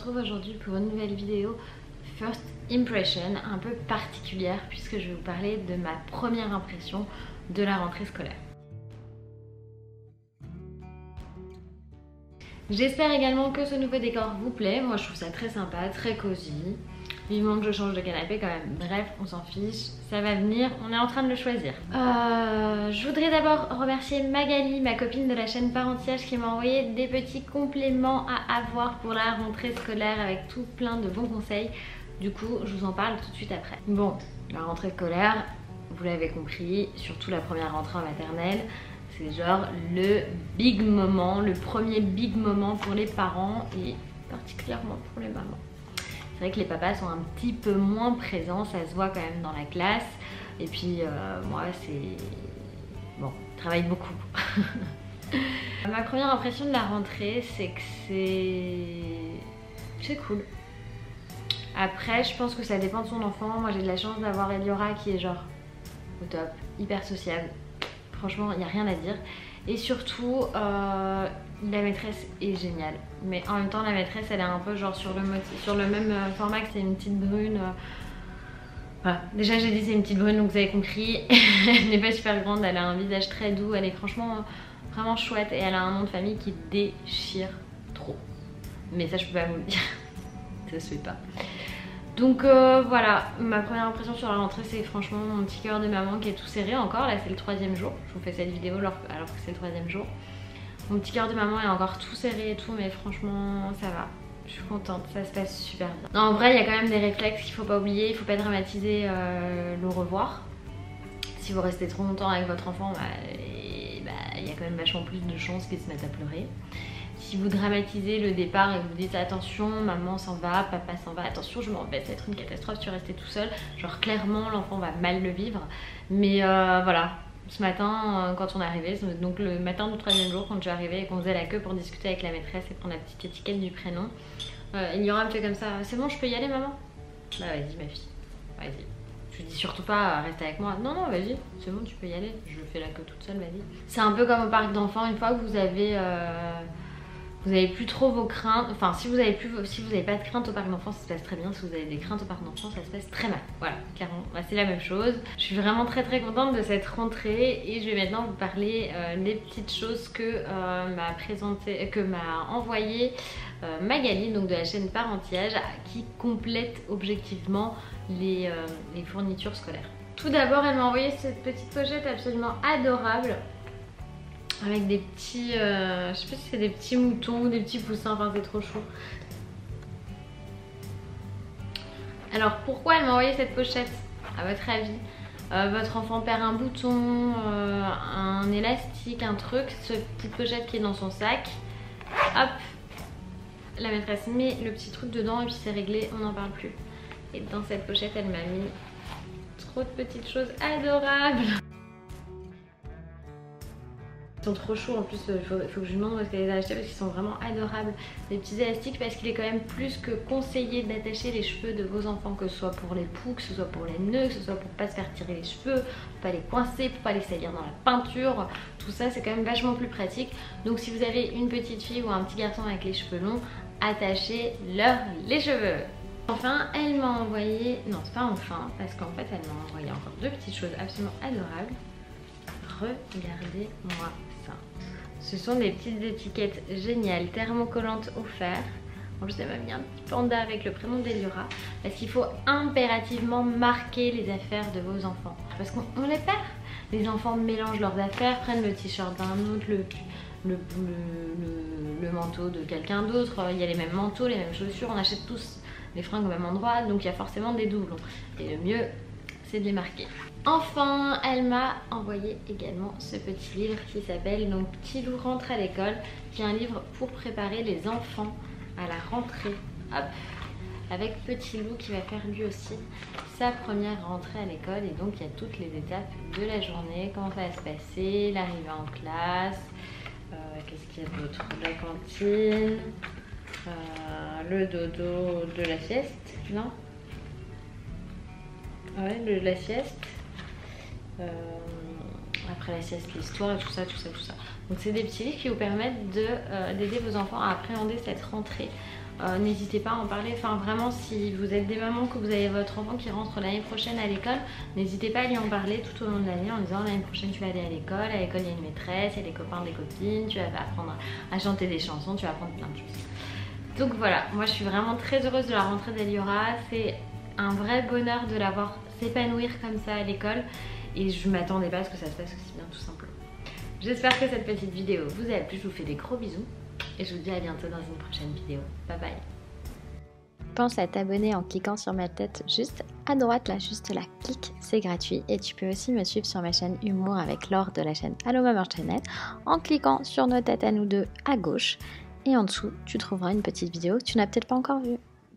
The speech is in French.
retrouve aujourd'hui pour une nouvelle vidéo First Impression, un peu particulière puisque je vais vous parler de ma première impression de la rentrée scolaire. J'espère également que ce nouveau décor vous plaît, moi je trouve ça très sympa, très cosy. Vivement que je change de canapé quand même, bref on s'en fiche, ça va venir, on est en train de le choisir. Je voudrais d'abord remercier Magali, ma copine de la chaîne Parentiage, qui m'a envoyé des petits compléments à avoir pour la rentrée scolaire avec tout plein de bons conseils. Du coup je vous en parle tout de suite après. Bon, la rentrée scolaire, vous l'avez compris, surtout la première rentrée en maternelle, c'est genre le big moment, le premier big moment pour les parents et particulièrement pour les mamans. C'est vrai que les papas sont un petit peu moins présents, ça se voit quand même dans la classe. Et puis moi c'est... bon, je travaille beaucoup. Ma première impression de la rentrée, c'est que c'est cool. Après, je pense que ça dépend de son enfant. Moi j'ai de la chance d'avoir Eliora qui est genre au top, hyper sociable. Franchement, il n'y a rien à dire. Et surtout, la maîtresse est géniale. Mais en même temps, la maîtresse, elle est un peu genre sur le même format que c'est une petite brune. Voilà. Déjà, j'ai dit c'est une petite brune, donc vous avez compris. Elle n'est pas super grande, elle a un visage très doux. Elle est franchement vraiment chouette. Et elle a un nom de famille qui déchire trop. Mais ça, je peux pas vous le dire. Ça se fait pas. Donc voilà, ma première impression sur la rentrée, c'est franchement mon petit cœur de maman qui est tout serré encore. Là c'est le 3e jour, je vous fais cette vidéo alors que c'est le 3e jour. Mon petit cœur de maman est encore tout serré et tout, mais franchement ça va. Je suis contente, ça se passe super bien. Non, en vrai, il y a quand même des réflexes qu'il faut pas oublier. Il faut pas dramatiser le revoir. Si vous restez trop longtemps avec votre enfant, il y a quand même vachement plus de chances qu'il se mette à pleurer. Si vous dramatisez le départ et vous dites attention, maman s'en va, papa s'en va, attention je m'en vais, ça va être une catastrophe, tu restes tout seul. Genre clairement l'enfant va mal le vivre. Mais voilà, ce matin quand on est arrivé, donc le matin du 3e jour quand je suis arrivée et qu'on faisait la queue pour discuter avec la maîtresse et prendre la petite étiquette du prénom, Eliora me fait comme ça, c'est bon je peux y aller maman? Bah vas-y ma fille, vas-y. Je lui dis surtout pas reste avec moi. Non, non, vas-y, c'est bon, tu peux y aller. Je fais la queue toute seule, vas-y. C'est un peu comme au parc d'enfants, une fois que vous avez plus trop vos craintes. Enfin, si vous avez pas de crainte au parc d'enfants, ça se passe très bien. Si vous avez des craintes au parc d'enfants, ça se passe très mal. Voilà, clairement, c'est la même chose. Je suis vraiment très très contente de cette rentrée et je vais maintenant vous parler des petites choses que m'a envoyé Magali, donc de la chaîne Parentiage, qui complète objectivement les fournitures scolaires. Tout d'abord, elle m'a envoyé cette petite pochette absolument adorable avec des petits, je sais pas si c'est des petits moutons ou des petits poussins, enfin c'est trop chou. Alors pourquoi elle m'a envoyé cette pochette à votre avis? Votre enfant perd un bouton, un élastique, un truc, cette petite pochette qui est dans son sac, hop, la maîtresse met le petit truc dedans et puis c'est réglé, on n'en parle plus. Et dans cette pochette elle m'a mis trop de petites choses adorables. Ils sont trop chauds en plus, il faut que je lui demande où est-ce qu'elle les a achetés parce qu'ils sont vraiment adorables. Des petits élastiques parce qu'il est quand même plus que conseillé d'attacher les cheveux de vos enfants, que ce soit pour les poux, que ce soit pour les nœuds, que ce soit pour pas se faire tirer les cheveux, pour pas les coincer, pour pas les salir dans la peinture. Tout ça c'est quand même vachement plus pratique. Donc si vous avez une petite fille ou un petit garçon avec les cheveux longs, attachez-leur les cheveux. Enfin, elle m'a envoyé, non c'est pas enfin, parce qu'en fait elle m'a envoyé encore deux petites choses absolument adorables. Regardez-moi ça. Ce sont des petites étiquettes géniales, thermocollantes au fer. En plus elle m'a mis un petit panda avec le prénom d'Eliora, parce qu'il faut impérativement marquer les affaires de vos enfants. Parce qu'on les perd. Les enfants mélangent leurs affaires, prennent le t-shirt d'un autre, le manteau de quelqu'un d'autre. Il y a les mêmes manteaux, les mêmes chaussures, on achète tous les fringues au même endroit, donc il y a forcément des doublons. Et le mieux, c'est de les marquer. Enfin, elle m'a envoyé également ce petit livre qui s'appelle donc Petit loup rentre à l'école, qui est un livre pour préparer les enfants à la rentrée. Hop, avec Petit loup qui va faire lui aussi sa première rentrée à l'école, et donc il y a toutes les étapes de la journée, comment ça va se passer, l'arrivée en classe, qu'est-ce qu'il y a d'autre, la cantine, le dodo de la sieste, non? Ouais, la sieste. Après la sieste, l'histoire et tout ça, tout ça, tout ça. Donc c'est des petits livres qui vous permettent d'aider vos enfants à appréhender cette rentrée n'hésitez pas à en parler. Enfin vraiment, si vous êtes des mamans, que vous avez votre enfant qui rentre l'année prochaine à l'école, n'hésitez pas à lui en parler tout au long de l'année en disant l'année prochaine tu vas aller à l'école il y a une maîtresse, il y a des copains, des copines, tu vas apprendre à chanter des chansons, tu vas apprendre plein de choses. Donc voilà, moi je suis vraiment très heureuse de la rentrée d'Eliora, c'est un vrai bonheur de la voir s'épanouir comme ça à l'école et je m'attendais pas à ce que ça se passe aussi bien tout simplement. J'espère que cette petite vidéo vous a plu, je vous fais des gros bisous et je vous dis à bientôt dans une prochaine vidéo. Bye bye. Pense à t'abonner en cliquant sur ma tête juste à droite là, juste là, clique, c'est gratuit. Et tu peux aussi me suivre sur ma chaîne Humour avec Laure de la chaîne Allo Maman Chaînette en cliquant sur nos têtes à nous deux à gauche. Et en dessous, tu trouveras une petite vidéo que tu n'as peut-être pas encore vue.